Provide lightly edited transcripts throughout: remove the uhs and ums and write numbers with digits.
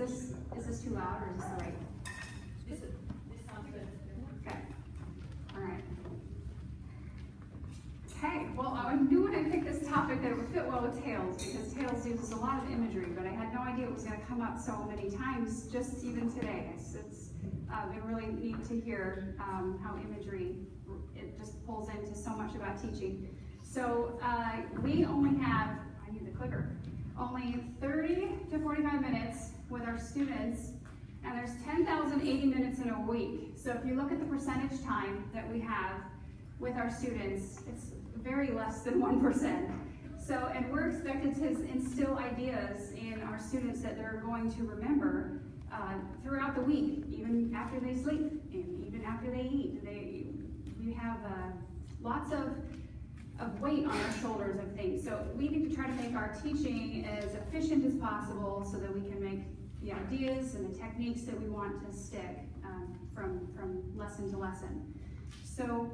is this too loud or is this the right? This sounds good. Okay. All right. Okay, well, I knew when I picked this topic that it would fit well with Tales, because Tales uses a lot of imagery, but I had no idea it was going to come up so many times, just even today. It's been really neat to hear how imagery, it just pulls into so much about teaching. So we only have, I need the clicker, only 30 to 45 minutes with our students, and there's 10,080 minutes in a week. So if you look at the percentage time that we have with our students, it's very less than 1%. So, and we're expected to instill ideas in our students that they're going to remember throughout the week, even after they sleep, and even after they eat. We have lots of weight on our shoulders of things. So we need to try to make our teaching as efficient as possible so that we can make the ideas and the techniques that we want to stick from lesson to lesson. So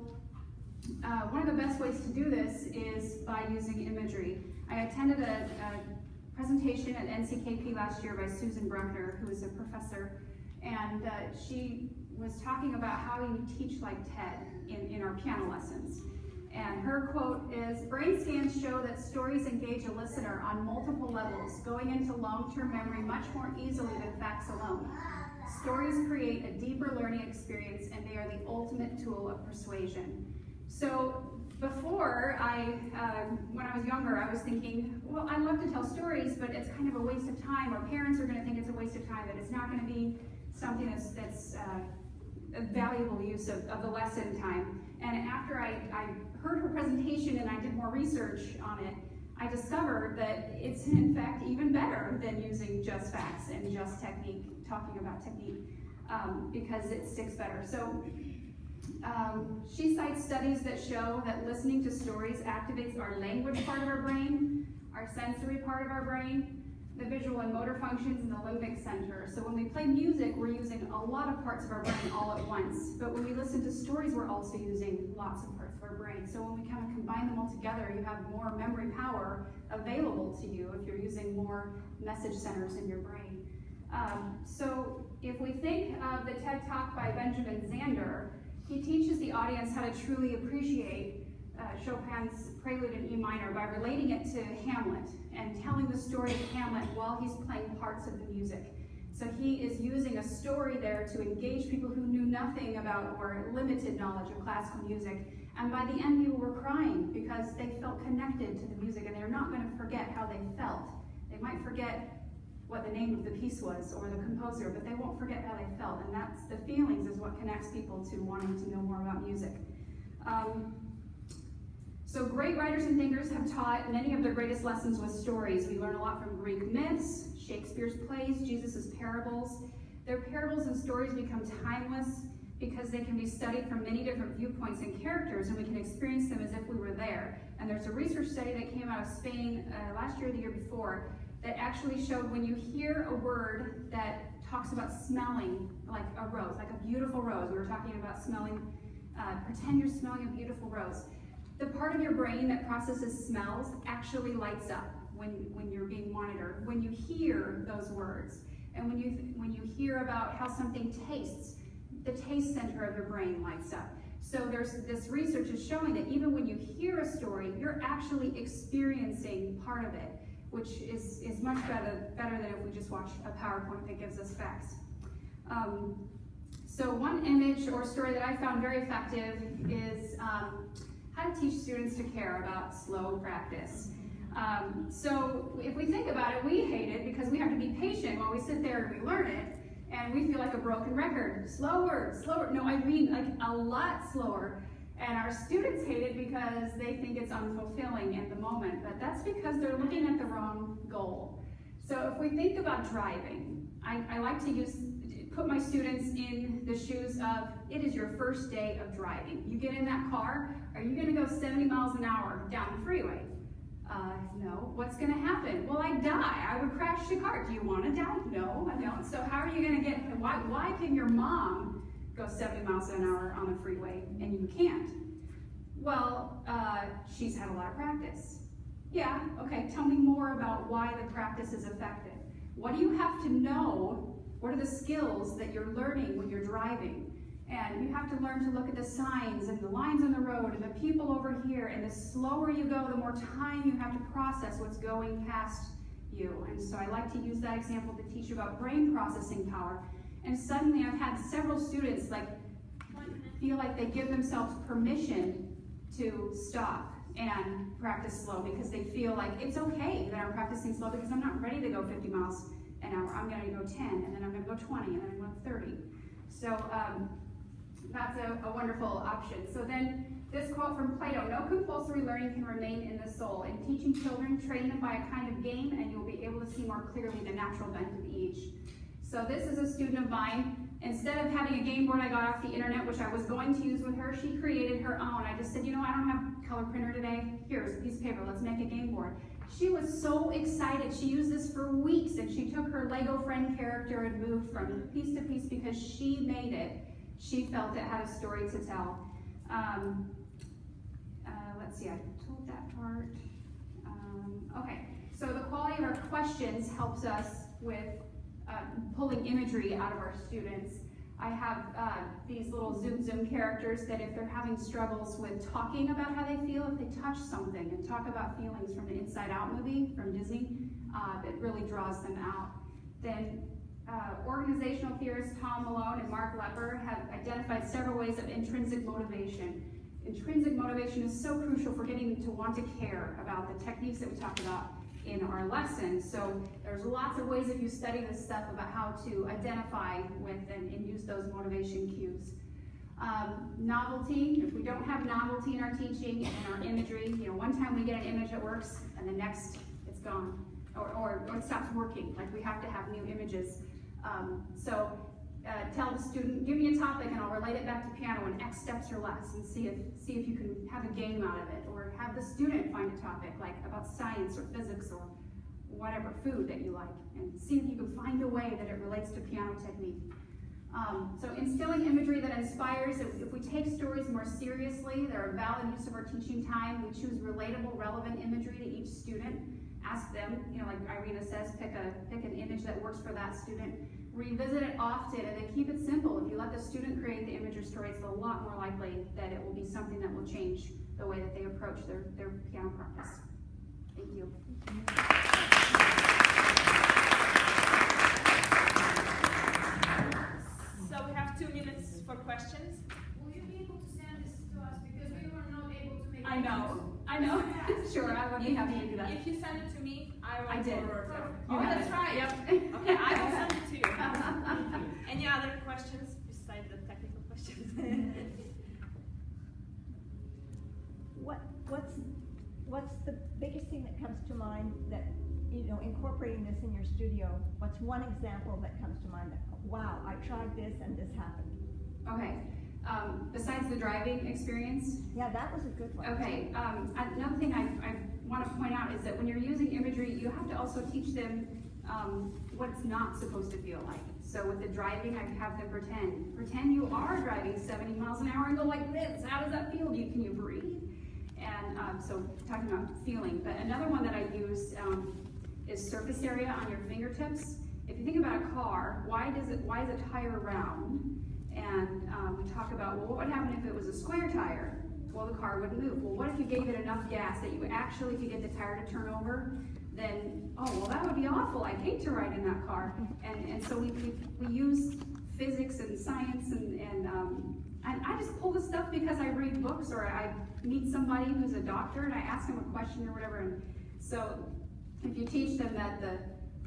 one of the best ways to do this is by using imagery. I attended a presentation at NCKP last year by Susan Bruckner, who is a professor, and she was talking about how you teach like TED in our piano lessons. And her quote is, "Brain scans show that stories engage a listener on multiple levels, going into long-term memory much more easily than facts alone. Stories create a deeper learning experience, and they are the ultimate tool of persuasion." So before, when I was younger, I was thinking, well, I love to tell stories, but it's kind of a waste of time, or parents are going to think it's a waste of time, that it's not going to be something that's a valuable use of the lesson time. And after I heard her presentation and I did more research on it, I discovered that it's in fact even better than using just facts and just technique, talking about technique, because it sticks better. So she cites studies that show that listening to stories activates our language part of our brain, our sensory part of our brain, the visual and motor functions in the limbic center. So when we play music, we're using a lot of parts of our brain all at once. But when we listen to stories, we're also using lots of parts of our brain. So when we kind of combine them all together, you have more memory power available to you if you're using more message centers in your brain. So if we think of the TED Talk by Benjamin Zander, he teaches the audience how to truly appreciate Chopin's Prelude in E minor by relating it to Hamlet and telling the story of Hamlet while he's playing parts of the music. So he is using a story there to engage people who knew nothing about or limited knowledge of classical music. And by the end, people were crying because they felt connected to the music, and they're not going to forget how they felt. They might forget what the name of the piece was or the composer, but they won't forget how they felt. And that's the feelings is what connects people to wanting to know more about music. So great writers and thinkers have taught many of their greatest lessons with stories. We learn a lot from Greek myths, Shakespeare's plays, Jesus' parables. Their parables and stories become timeless because they can be studied from many different viewpoints and characters, and we can experience them as if we were there. And there's a research study that came out of Spain last year or the year before that actually showed when you hear a word that talks about smelling like a rose, like a beautiful rose. We were talking about smelling, pretend you're smelling a beautiful rose. The part of your brain that processes smells actually lights up when you're being monitored, when you hear those words. And when you hear about how something tastes, the taste center of your brain lights up. So this research is showing that even when you hear a story, you're actually experiencing part of it, which is much better than if we just watch a PowerPoint that gives us facts. So one image or story that I found very effective is how to teach students to care about slow practice. So if we think about it, we hate it because we have to be patient while we sit there and we learn it, and we feel like a broken record. Slower, slower. No, I mean like a lot slower. And our students hate it because they think it's unfulfilling in the moment, but that's because they're looking at the wrong goal. So if we think about driving, I like to put my students in the shoes of, it is your first day of driving. You get in that car, are you gonna go 70 miles an hour down the freeway? No. What's gonna happen? Well, I die. I would crash the car. Do you wanna die? No, I don't. So how are you gonna why can your mom go 70 miles an hour on the freeway and you can't? Well, she's had a lot of practice. Yeah, okay, tell me more about why the practice is effective. What do you have to know? What are the skills that you're learning when you're driving? And you have to learn to look at the signs and the lines on the road and the people over here. And the slower you go, the more time you have to process what's going past you. And so I like to use that example to teach you about brain processing power. And suddenly I've had several students feel like they give themselves permission to stop and practice slow because they feel like it's okay that I'm practicing slow because I'm not ready to go 50 miles an hour. I'm going to go 10, and then I'm going to go 20, and then I'm going to go 30. So that's a wonderful option. So then this quote from Plato, no compulsory learning can remain in the soul. In teaching children, train them by a kind of game, and you'll be able to see more clearly the natural bent of each. So this is a student of mine. Instead of having a game board I got off the internet, which I was going to use with her, she created her own. I just said, you know, I don't have a color printer today. Here's a piece of paper, let's make a game board. She was so excited. She used this for weeks, and she took her Lego friend character and moved from piece to piece because she made it. She felt it had a story to tell. Let's see, I told that part. Okay, so the quality of our questions helps us with pulling imagery out of our students. I have these little Zoom characters that if they're having struggles with talking about how they feel, if they touch something and talk about feelings from the Inside Out movie from Disney, it really draws them out. Then organizational theorists Tom Malone and Mark Lepper have identified several ways of intrinsic motivation. Intrinsic motivation is so crucial for getting them to want to care about the techniques that we talk about in our lesson. So there's lots of ways if you study this stuff about how to identify with and use those motivation cues. Novelty, if we don't have novelty in our teaching and in our imagery, you know, one time we get an image that works and the next it's gone, or it stops working, like we have to have new images. Tell the student, give me a topic and I'll relate it back to piano in X steps or less and see if you can have a game out of it, or have the student find a topic like about science or physics or whatever, food that you like, and see if you can find a way that it relates to piano technique. So instilling imagery that inspires, if we take stories more seriously, they're a valid use of our teaching time. We choose relatable, relevant imagery to each student. Ask them, you know, like Irina says, pick an image that works for that student. Revisit it often, and then keep it simple. If you let the student create the image or story, it's a lot more likely that it will be something that will change the way that they approach their piano practice. Thank you. So we have 2 minutes for questions. Will you be able to send this to us because we were not able to make I know. Sure, I would be happy to do that. If you send it to me, I will did. forward it. You Oh, got that's it. right. Yep. Okay, I will send it to you. Any other questions besides the technical questions? What's the biggest thing that comes to mind that, you know, incorporating this in your studio, what's one example that comes to mind that, wow, I tried this and this happened? Okay. Besides the driving experience, Yeah, that was a good one. okay, another thing I want to point out is that when you're using imagery, you have to also teach them what it's not supposed to feel like. So with the driving, I have them pretend you are driving 70 miles an hour and go like this. How does that feel? Can you breathe? And so talking about feeling. But another one that I use is surface area on your fingertips. If you think about a car, why is a tire round? And we talk about, well, what would happen if it was a square tire? Well, the car wouldn't move. Well, what if you gave it enough gas that you actually could get the tire to turn over? Then, oh, well, that would be awful. I'd hate to ride in that car. And so we use physics and science, and I just pull this stuff because I read books, or I meet somebody who's a doctor and I ask them a question or whatever. And so if you teach them that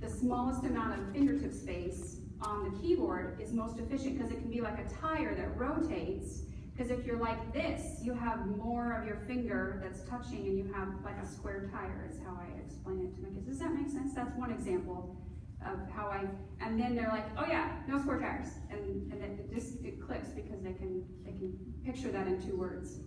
the smallest amount of fingertip space on the keyboard is most efficient, because it can be like a tire that rotates, because if you're like this, you have more of your finger that's touching and you have like a square tire, is how I explain it to my kids. Does that make sense? That's one example of how and then they're like, oh yeah, no square tires. And it clicks because they can picture that in 2 words.